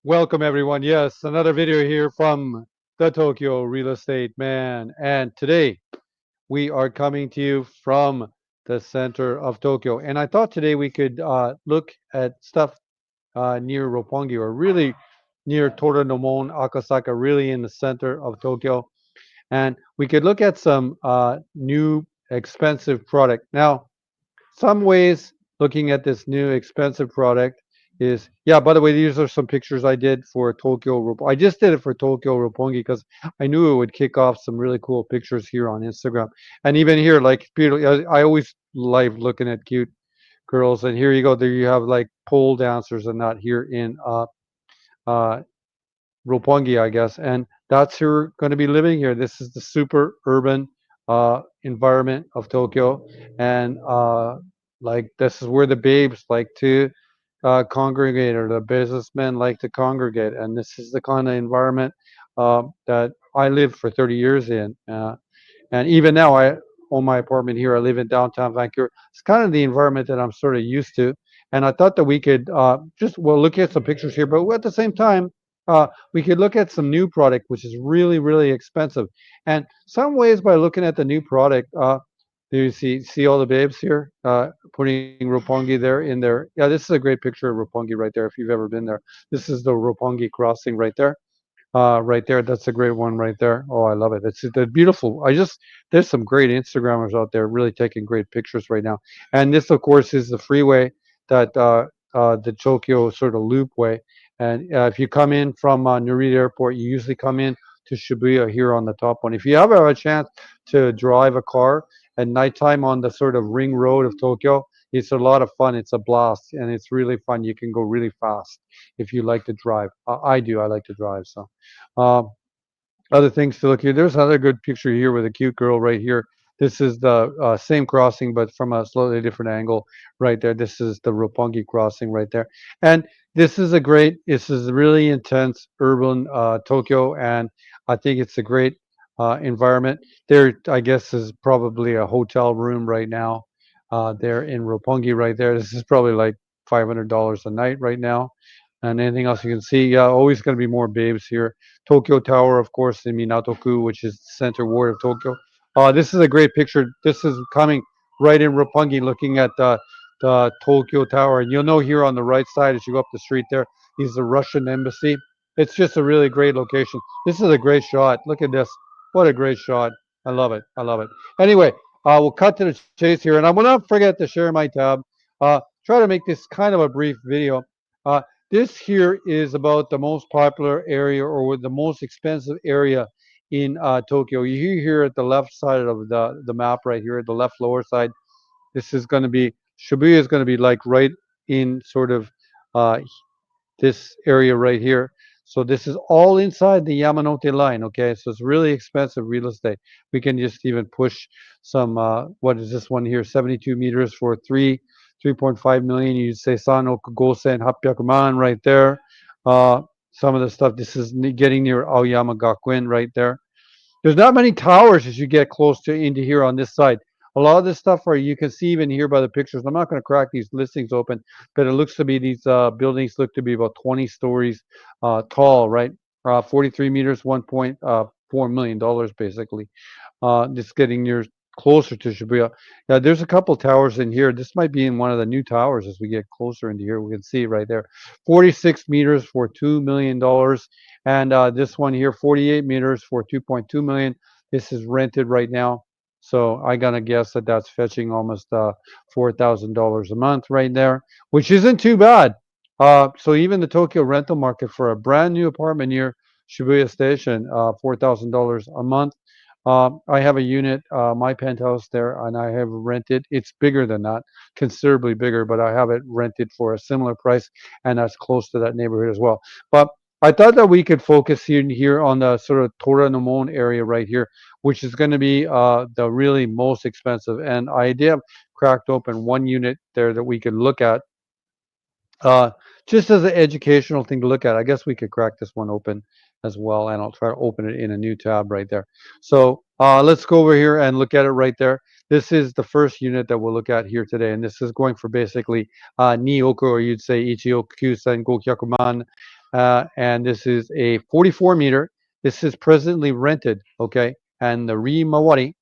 Welcome everyone. Yes, another video here from the Tokyo Real Estate Man. And today we are coming to you from the center of Tokyo. And I thought today we could look at stuff near Roppongi or really near Toranomon, Akasaka, really in the center of Tokyo. And we could look at some new expensive product. Now, some ways looking at this new expensive product is, yeah, by the way, these are some pictures I did for I just did it for Tokyo Roppongi because I knew it would kick off some really cool pictures here on Instagram. And even here, like, I always like looking at cute girls. And here you go. There you have like pole dancers and that here in uh, Roppongi, I guess. And that's who are going to be living here. This is the super urban environment of Tokyo. And like, this is where the babes like to congregate, or the businessmen like to congregate. And this is the kind of environment that I lived for 30 years in. And even now, I own my apartment here. I live in downtown Vancouver. It's kind of the environment that I'm sort of used to. And I thought that we could well, look at some pictures here, but at the same time, we could look at some new product, which is really, really expensive. And some ways by looking at the new product, do you see all the babes here putting Roppongi there in there? Yeah, this is a great picture of Roppongi right there. If you've ever been there, this is the Roppongi crossing right there. Right there. That's a great one right there. Oh, I love it. It's the beautiful. There's some great Instagrammers out there really taking great pictures right now. And this, of course, is the freeway that the Tokyo sort of loop way. And if you come in from Narita Airport, you usually come in to Shibuya here on the top one. If you ever have a chance to drive a car at nighttime on the sort of ring road of Tokyo, it's a lot of fun. It's a blast, and it's really fun. You can go really fast if you like to drive. I do. I like to drive. So, um, other things to look here. There's another good picture here with a cute girl right here. This is the same crossing, but from a slightly different angle right there. This is the Roppongi crossing right there. And this is a really intense urban Tokyo, and I think it's a great environment. There, I guess, is probably a hotel room right now there in Roppongi right there. This is probably like $500 a night right now. And anything else you can see? Yeah, always going to be more babes here. Tokyo Tower, of course, in Minatoku, which is the center ward of Tokyo. This is a great picture. This is coming right in Roppongi, looking at the Tokyo Tower. And you'll know here on the right side, as you go up the street there, is the Russian embassy. It's just a really great location. This is a great shot. Look at this. What a great shot. I love it. I love it. Anyway, we'll cut to the chase here. And I will not forget to share my tab. Try to make this kind of a brief video. Uh, this here is about the most popular area, or the most expensive area in Tokyo. You hear here at the left side of the map right here, at the left lower side. This is going to be, Shibuya is going to be like right in sort of uh, this area right here. So this is all inside the Yamanote line, okay? So it's really expensive real estate. We can just even push some, what is this one here? 72 meters for 3.5 million. You say Sano Gosen Hapyakuman right there. Uh, some of the stuff, this is getting near Aoyama Gakuen right there. There's not many towers as you get close to into here on this side. A lot of this stuff are, you can see even here by the pictures. I'm not going to crack these listings open, but it looks to be these buildings look to be about 20 stories tall, right? 43 meters, $1.4 million basically. Just getting near closer to Shibuya. Yeah, there's a couple towers in here. This might be in one of the new towers as we get closer into here. We can see right there, 46 meters for $2 million, and this one here, 48 meters for 2.2 million. This is rented right now. So I gotta guess that that's fetching almost $4,000 a month right there, which isn't too bad. So even the Tokyo rental market for a brand new apartment near Shibuya Station, $4,000 a month. I have a unit, my penthouse there, and I have rented. It's bigger than that, considerably bigger, but I have it rented for a similar price, and that's close to that neighborhood as well. But I thought that we could focus here on the sort of Toranomon area right here, which is going to be the really most expensive. And I did have cracked open one unit there that we could look at, uh, just as an educational thing to look at. I guess we could crack this one open as well, and I'll try to open it in a new tab right there. So let's go over here and look at it right there. This is the first unit that we'll look at here today, and this is going for basically Nioku, or you'd say Ichioku Sen Gokyakuman. and this is a 44 meter. This is presently rented, okay? And the Rimawari,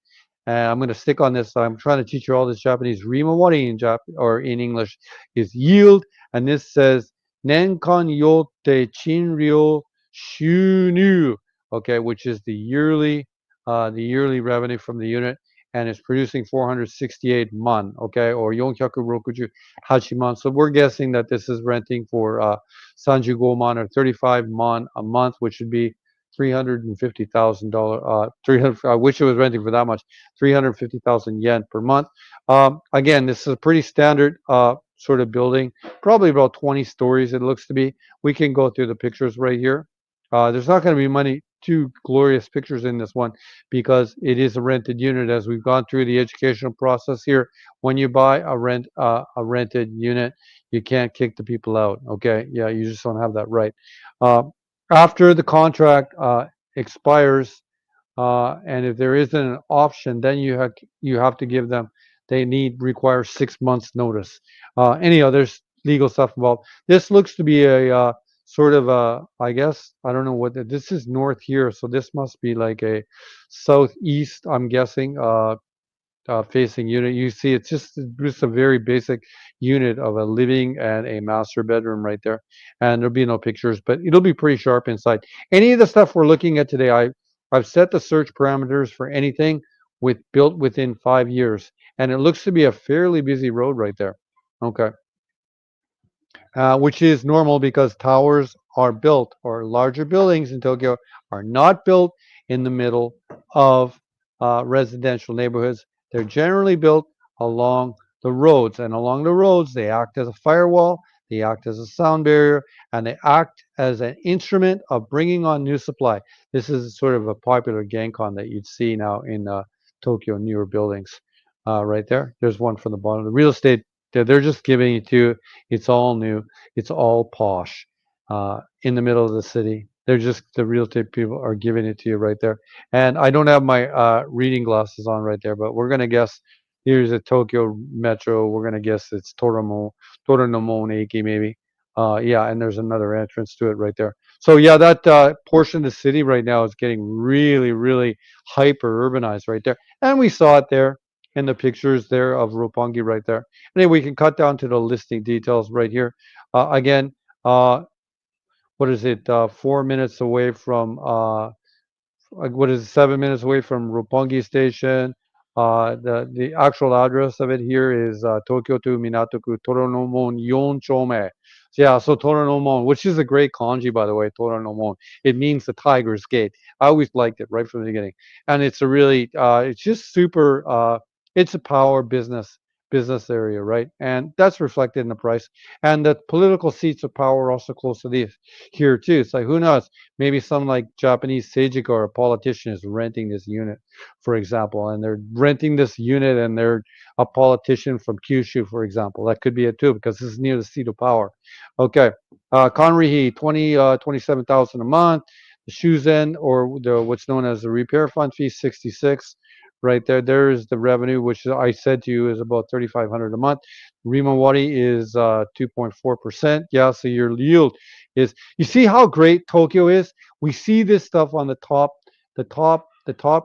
I'm going to stick on this. I'm trying to teach you all this Japanese. Rimawari in or in English is yield, and this says Nenkan yote chinryo shunyu, okay, which is the yearly revenue from the unit, and it's producing 468 man, okay, or 468 man. So we're guessing that this is renting for 35 man or 35 man a month, which would be $350,000. 300. I wish it was renting for that much. 350,000 yen per month. Again, this is a pretty standard sort of building, probably about 20 stories. It looks to be. We can go through the pictures right here. There's not going to be many too glorious pictures in this one because it is a rented unit. As we've gone through the educational process here, when you buy a rented unit, you can't kick the people out. Okay, yeah, you just don't have that right. Uh, After the contract expires, and if there isn't an option, then you have to give them. They require 6 months notice. Any other legal stuff involved? This looks to be a sort of a. I guess I don't know what this is north here, so this must be like a southeast. I'm guessing. Facing unit. You see, it's just a very basic unit of a living and a master bedroom right there. And there'll be no pictures, but it'll be pretty sharp inside. Any of the stuff we're looking at today, I've set the search parameters for anything built within 5 years, and it looks to be a fairly busy road right there. Okay, which is normal because towers are built, or larger buildings in Tokyo are not built in the middle of residential neighborhoods. They're generally built along the roads, and along the roads, they act as a firewall, they act as a sound barrier, and they act as an instrument of bringing on new supply. This is sort of a popular Genkan that you'd see now in Tokyo newer buildings. Right there, there's one from the bottom. The real estate, they're just giving it to you. It's all new. It's all posh in the middle of the city. They're just the real estate people are giving it to you right there. And I don't have my reading glasses on right there, but we're gonna guess. Here's a Tokyo Metro. We're gonna guess it's Toronomon Eki maybe. Yeah, and there's another entrance to it right there. So yeah, that portion of the city right now is getting really, really hyper urbanized right there. And we saw it there in the pictures there of Roppongi right there. Anyway, we can cut down to the listing details right here. Again, what is it? 4 minutes away from what is it, 7 minutes away from Roppongi Station. The actual address of it here is Tokyo to Minatoku Toronomon Yonchome. Yeah, so Toronomon, which is a great kanji by the way, Toronomon. It means the Tiger's Gate. I always liked it right from the beginning, and it's a really, it's just super. It's a power business area, right? And that's reflected in the price. And the political seats of power are also close to these here too. It's like who knows? Maybe some like Japanese seijiko or a politician is renting this unit, for example, and they're renting this unit and they're a politician from Kyushu, for example. That could be it too, because this is near the seat of power. Okay. Conrihi, 27,000 a month. The Shuzen, or what's known as the repair fund fee, 66. Right there, there's the revenue, which I said to you is about 3,500 a month. Rimawari is 2.4%. Yeah, so your yield is. You see how great Tokyo is? We see this stuff on the top. The top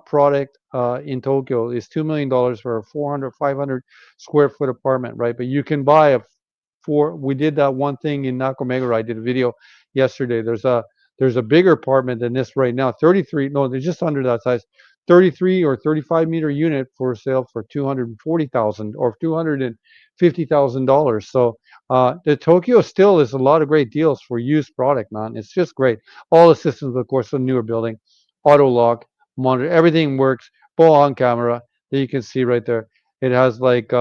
product in Tokyo is $2 million for a 400, 500 square foot apartment, right? But you can buy a four. We did that one thing in Nakameguro. I did a video yesterday. There's a bigger apartment than this right now. 33. No, they're just under that size. 33 or 35-meter unit for sale for 240,000 or $250,000. So the Tokyo still is a lot of great deals for used product, man. It's just great. All the systems, of course, a newer building, auto lock, monitor, everything works. Full on camera that you can see right there. It has like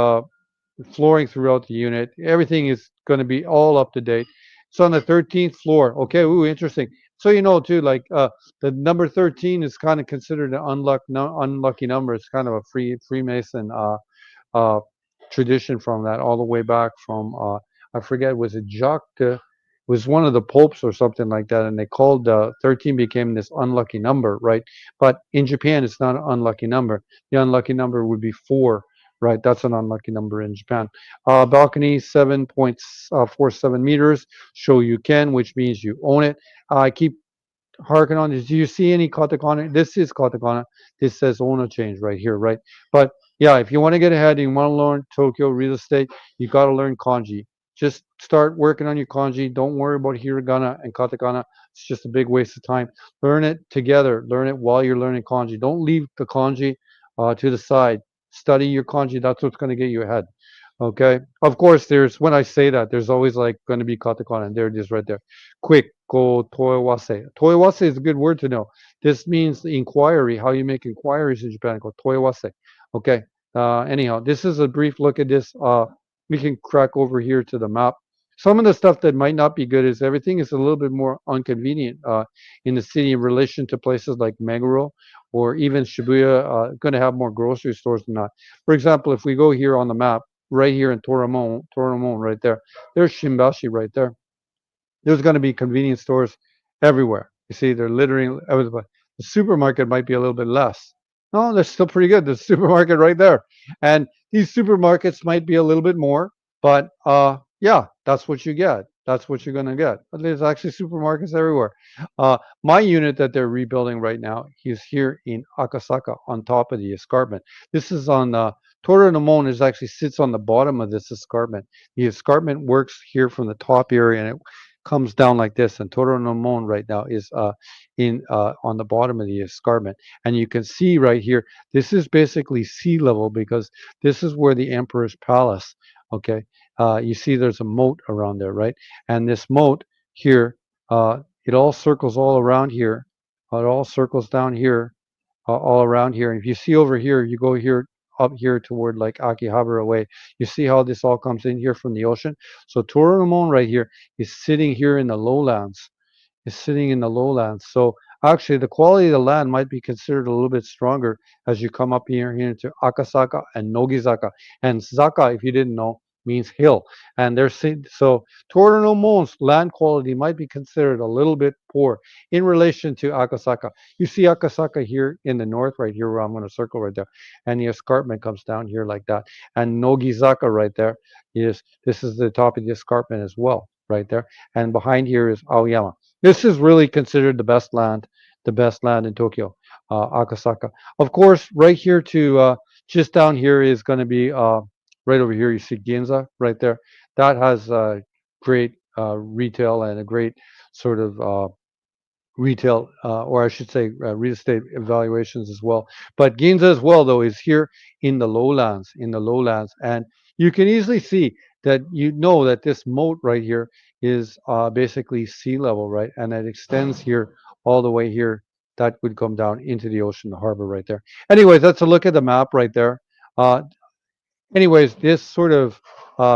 flooring throughout the unit. Everything is going to be all up to date. It's on the 13th floor. Okay, ooh, interesting. So you know too, like the number 13 is kind of considered an unlucky number. It's kind of a Freemason uh, tradition from that, all the way back from I forget, was it Jacques? Was one of the popes or something like that, and they called 13 became this unlucky number, right? But in Japan, it's not an unlucky number. The unlucky number would be four, right? That's an unlucky number in Japan. Balcony 7.47 meters. Show you can, which means you own it. I keep harken on this. Do you see any katakana? This is katakana. This says owner change right here, right? But yeah, if you want to get ahead and you want to learn Tokyo real estate, you got to learn kanji. Just start working on your kanji. Don't worry about hiragana and katakana. It's just a big waste of time. Learn it together. Learn it while you're learning kanji. Don't leave the kanji to the side. Study your kanji. That's what's going to get you ahead. Okay. Of course, there's when I say that, there's always like going to be katakana, and there it is right there. Quick, go toiwase. Toiwase is a good word to know. This means the inquiry, how you make inquiries in Japan. Go toiwase. Okay. Anyhow, this is a brief look at this. We can crack over here to the map. Some of the stuff that might not be good is everything is a little bit more inconvenient in the city in relation to places like Meguro or even Shibuya. Going to have more grocery stores than not. For example, if we go here on the map, right here in Toramon right there, there's Shimbashi right there. There's going to be convenience stores everywhere. You see, they're littering everywhere. The supermarket might be a little bit less. No, they're still pretty good. There's a supermarket right there. And these supermarkets might be a little bit more, but yeah, that's what you get. That's what you're going to get. But there's actually supermarkets everywhere. My unit that they're rebuilding right now is here in Akasaka on top of the escarpment. This is on Toranomon is actually sits on the bottom of this escarpment. The escarpment works here from the top area and it comes down like this. And Toranomon right now is in on the bottom of the escarpment. And you can see right here, this is basically sea level because this is where the emperor's palace. Okay, you see there's a moat around there, right? And this moat here, it all circles all around here. It all circles down here, all around here. And if you see over here, you go here up here toward like Akihabara way. You see how this all comes in here from the ocean. So Toranomon right here is sitting here in the lowlands is sitting in the lowlands. So actually, the quality of the land might be considered a little bit stronger as you come up here into Akasaka and Nogizaka. And Zaka, if you didn't know, means hill. And they're so Torinomon's land quality might be considered a little bit poor in relation to Akasaka. You see Akasaka here in the north, right here, where I'm going to circle right there, and the escarpment comes down here like that. And Nogizaka right there is this is the top of the escarpment as well, right there. And behind here is Aoyama. This is really considered the best land in Tokyo, Akasaka. Of course, right here to just down here is going to be right over here. You see Ginza right there. That has great retail and a great sort of retail, or I should say, real estate evaluations as well. But Ginza as well, though, is here in the lowlands, and you can easily see that you know that this moat right here is basically sea level, right, and it extends here all the way here. That would come down into the ocean, the harbor right there. Anyways, that's a look at the map right there. Uh, Anyways, this sort of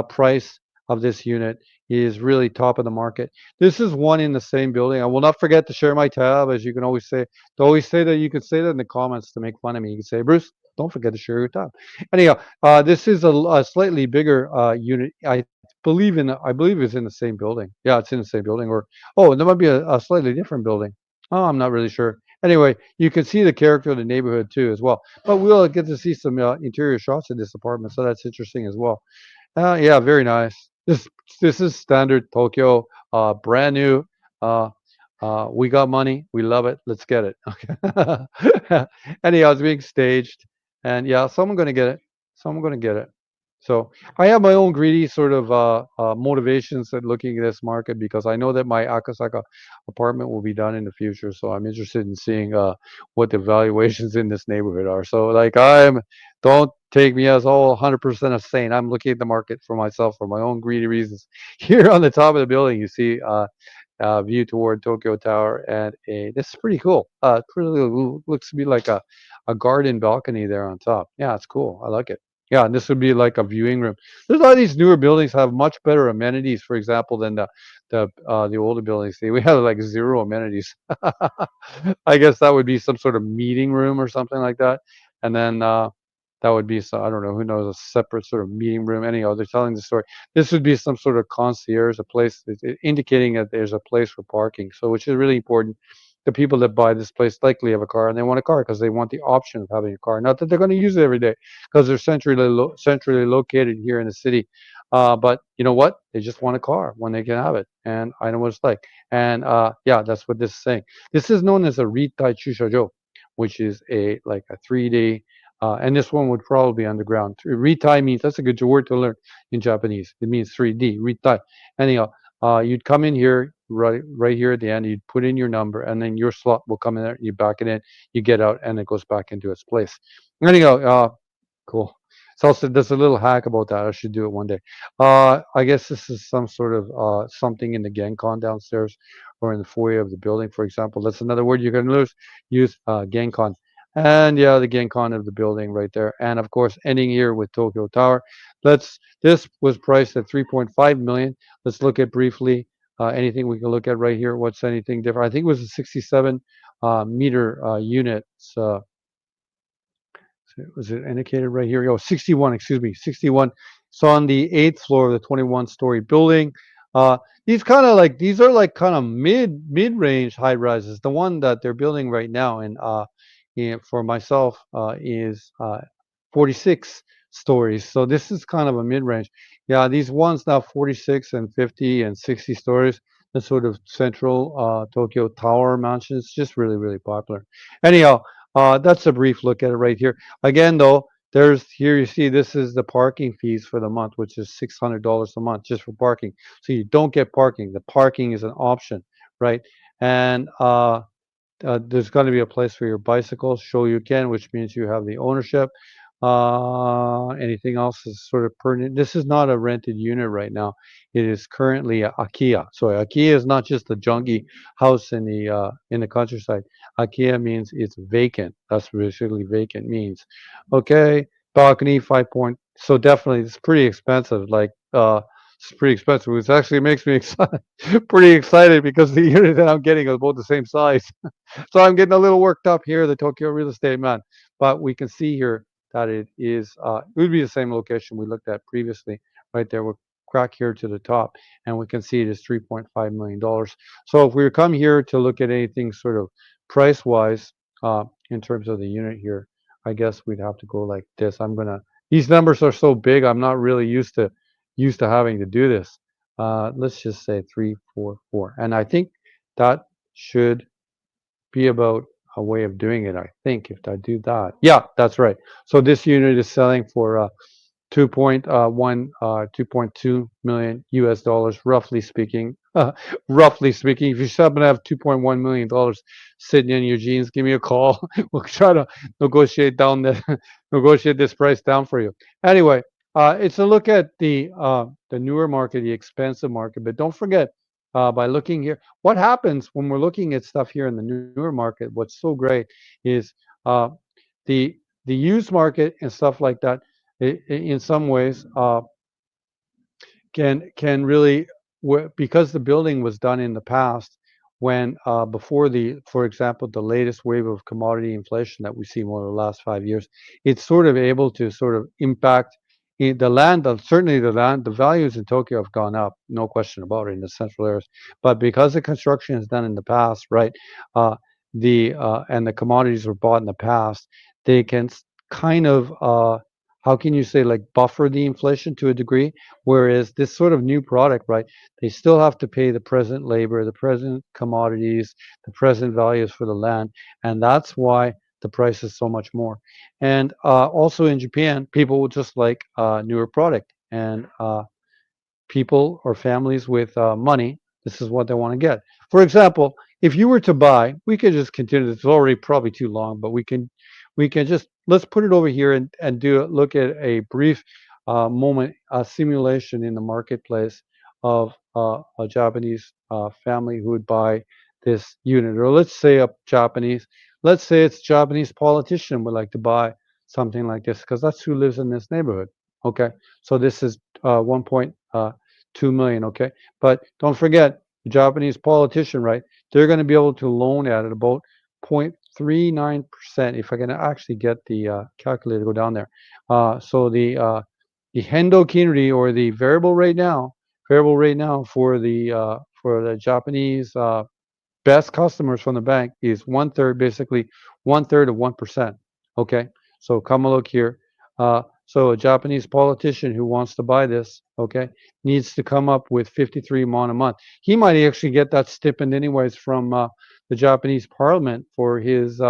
price of this unit is really top of the market. This is one in the same building. I will not forget to share my tab, as you can always say. To always say that you could say that in the comments to make fun of me. You can say, Bruce, don't forget to share your tab. Anyhow, this is a slightly bigger unit. I believe it's in the same building. Yeah, it's in the same building. Or oh, there might be a slightly different building. Oh, I'm not really sure. Anyway, you can see the character of the neighborhood too, as well. But we'll get to see some interior shots of this apartment, so that's interesting as well. Yeah, very nice. This is standard Tokyo, brand new. Uh, we got money, we love it. Let's get it. Okay. Anyhow, it's being staged, and yeah, someone gonna get it. Someone gonna get it. So I have my own greedy sort of motivations at looking at this market because I know that my Akasaka apartment will be done in the future. So I'm interested in seeing what the valuations in this neighborhood are. So like don't take me as all 100% a saint. I'm looking at the market for myself for my own greedy reasons. Here on the top of the building, you see view toward Tokyo Tower, and this is pretty cool. It really looks to be like a garden balcony there on top. Yeah, it's cool. I like it. Yeah, and this would be like a viewing room. There's a lot of these newer buildings have much better amenities, for example, than the older buildings. See, we have like zero amenities. I guess that would be some sort of meeting room or something like that, and then that would be some I don't know who knows a separate sort of meeting room. Anyhow, they're telling the story. This would be some sort of concierge, a place indicating that there's a place for parking. So, which is really important the people that buy this place likely have a car and they want a car because they want the option of having a car. Not that they're going to use it every day because they're centrally located here in the city. But you know what? They just want a car when they can have it. And I know what it's like. And yeah, that's what this is saying. This is known as a Ritai Chushajo, which is a like a 3 day. And this one would probably be underground. Ritai means that's a good word to learn in Japanese. It means 3D. Ritai. Anyhow, you'd come in here right here at the end. You'd put in your number, and then your slot will come in there. You back it in. You get out, and it goes back into its place. Anyhow, cool. It's also there's a little hack about that. I should do it one day. I guess this is some sort of something in the Gencon downstairs or in the foyer of the building, for example. That's another word you can use Gencon. And yeah, the Gencon of the building right there. And of course, ending here with Tokyo Tower. This was priced at 3.5 million. Let's look at briefly anything we can look at right here. What's anything different? I think it was a 67 meter unit. So was it indicated right here? Oh, 61, excuse me, 61. It's on the eighth floor of the 21-story building. Uh, these are like kind of mid range high rises. The one that they're building right now, and for myself, is 46 stories. So this is kind of a mid range. Yeah, these ones now 46 and 50 and 60 stories. The sort of central Tokyo tower mansions, just really popular. Anyhow, that's a brief look at it right here. Again, though, there's here you see this is the parking fees for the month, which is $600 a month just for parking. So you don't get parking. The parking is an option, right? And there's going to be a place for your bicycles. Show you can, which means you have the ownership. Anything else is sort of pertinent. This is not a rented unit right now. It is currently a Akia. So Akia is not just a junky house in the countryside. Akia means it's vacant. That's basically vacant means. Okay, balcony 5 point. So definitely it's pretty expensive. Like it's pretty expensive. Which actually makes me excited, pretty excited because the unit that I'm getting is about the same size. So I'm getting a little worked up here, the Tokyo real estate man. But we can see here that it would be the same location we looked at previously, right there. We'll crack here to the top, and we can see it is $3.5 million. So if we come here to look at anything sort of price wise, in terms of the unit here, I guess we'd have to go like this. These numbers are so big, I'm not really used to having to do this. Let's just say 344, and I think that should be about a way of doing it. I think if I do that, yeah, that's right. So this unit is selling for 2.2 million US dollars, roughly speaking. Roughly speaking, if you happen to have $2.1 million sitting in your jeans, give me a call. We'll try to negotiate down the negotiate this price down for you. Anyway, it's a look at the newer market, the expensive market. But don't forget, by looking here, what happens when we're looking at stuff here in the newer market? What's so great is the the used market and stuff like that in some ways can really because the building was done in the past when before for example the latest wave of commodity inflation that we've seen over the last 5 years, it's sort of able to sort of impact the land. Certainly the values in Tokyo have gone up, no question about it, in the central areas. But because the construction is done in the past, right, uh, the and the commodities were bought in the past, they can kind of how can you say, like, buffer the inflation to a degree. Whereas this sort of new product, right, they still have to pay the present labor, the present commodities, the present values for the land, and that's why the price is so much more. And also in Japan, people would just like newer product, and people or families with money, this is what they want to get. For example, if you were to buy, we could just continue. It's already probably too long, but we can just let's put it over here and look at a brief moment, a simulation in the marketplace of a Japanese family who would buy this unit, or let's say it's a Japanese politician would like to buy something like this because that's who lives in this neighborhood. Okay, so this is 1.2 million. Okay, but don't forget the Japanese politician, right? They're going to be able to loan at about 0.39%. If I can actually get the calculator to go down there. So the Hendo Kinri, or the variable rate now for the Japanese best customers from the bank is one third, basically one third of 1%. Okay, so come a look here. So a Japanese politician who wants to buy this, okay, needs to come up with 53 won a month. He might actually get that stipend anyways from the Japanese Parliament for his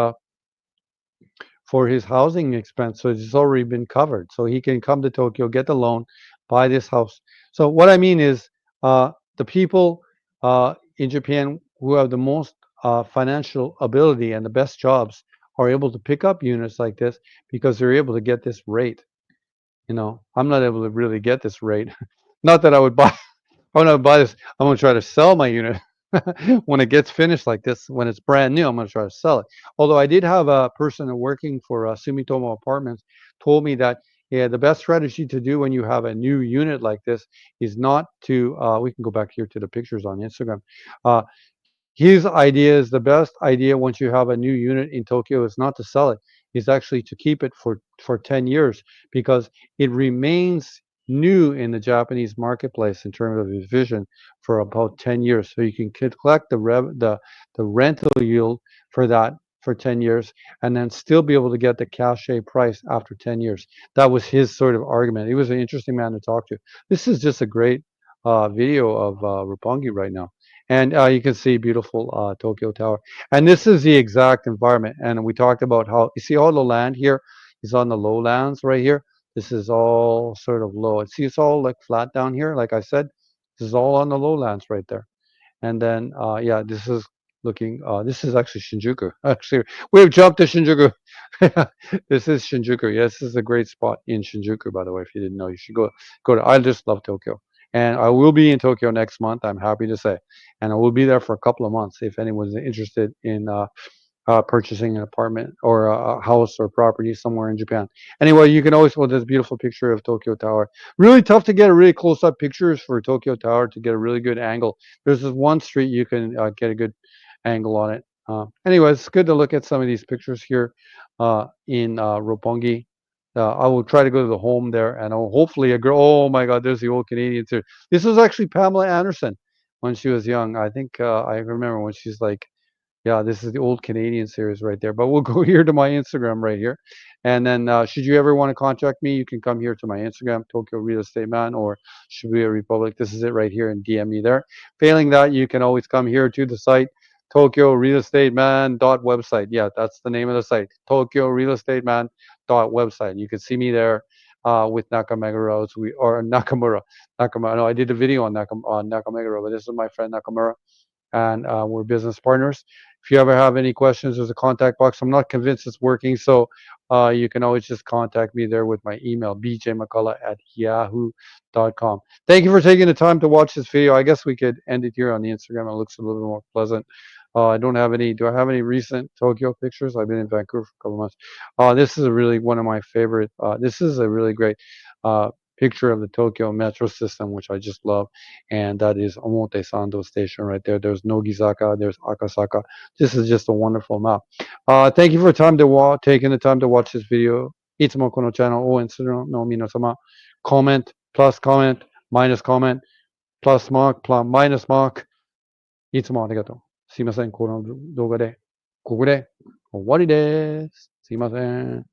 housing expense. So it's already been covered. So he can come to Tokyo, get the loan, buy this house. So what I mean is, the people in Japan who have the most financial ability and the best jobs are able to pick up units like this because they're able to get this rate. I'm not able to really get this rate. Not that I would buy. I'm gonna buy this. I'm gonna try to sell my unit when it gets finished like this. When it's brand new, I'm gonna try to sell it. Although I did have a person working for Sumitomo Apartments told me that, yeah, the best strategy to do when you have a new unit like this is not to. We can go back here to the pictures on Instagram. Uh, his idea is the best idea once you have a new unit in Tokyo is not to sell it, is actually to keep it for 10 years because it remains new in the Japanese marketplace in terms of its vision for about 10 years. So you can collect the rental yield for that for 10 years and then still be able to get the cachet price after 10 years. That was his sort of argument. He was an interesting man to talk to. This is just a great video of Roppongi right now. And you can see beautiful Tokyo Tower. And this is the exact environment. And we talked about how you see all the land here is on the lowlands right here. This is all sort of low. See, it's all like flat down here. Like I said, this is all on the lowlands right there. And then, yeah, this is looking. This is actually Shinjuku. Actually, we've jumped to Shinjuku. This is Shinjuku. Yes, this is a great spot in Shinjuku. By the way, if you didn't know, you should go to. I just love Tokyo, and I will be in Tokyo next month. I'm happy to say, and I will be there for a couple of months if anyone's interested in purchasing an apartment or a house or property somewhere in Japan. Anyway, you can always put this beautiful picture of Tokyo Tower. Really tough to get a really close up pictures for Tokyo Tower to get a really good angle. There's this one street you can get a good angle on it. Anyway, it's good to look at some of these pictures here in Roppongi. I will try to go to the home there, and I'll hopefully a girl. Oh my God, there's the old Canadians here. This was actually Pamela Anderson when she was young. I think I remember when she's like, yeah, this is the old Canadian series right there. But we'll go here to my Instagram right here. And then should you ever want to contact me, you can come here to my Instagram, Tokyo Real Estate Man or Shibuya Republic. This is it right here and DM me there. Failing that, you can always come here to the site, Tokyo Real Estate Man website. Yeah, that's the name of the site, Tokyo Real Estate Man website. You can see me there with Nakamura. Or Nakamura. Nakamura. No, I did a video on Nakamura, but this is my friend Nakamura and we're business partners. If you ever have any questions, there's a contact box. I'm not convinced it's working, so you can always just contact me there with my email, bjmccullough@yahoo.com. Thank you for taking the time to watch this video. I guess we could end it here on the Instagram. It looks a little more pleasant. I don't have any. Do I have any recent Tokyo pictures? I've been in Vancouver for a couple of months. This is a really one of my favorite. This is a really great picture of the Tokyo metro system, which I just love, and that is Omotesando Station right there. There's Nogizaka, there's Akasaka. This is just a wonderful map. Thank you for taking the time to watch this video. いつもこのチャンネルを応援するの皆様、comment, plus comment, minus comment, plus mark, plus minus mark. いつもありがとう。すいません、この動画で、ここで終わりです。すいません。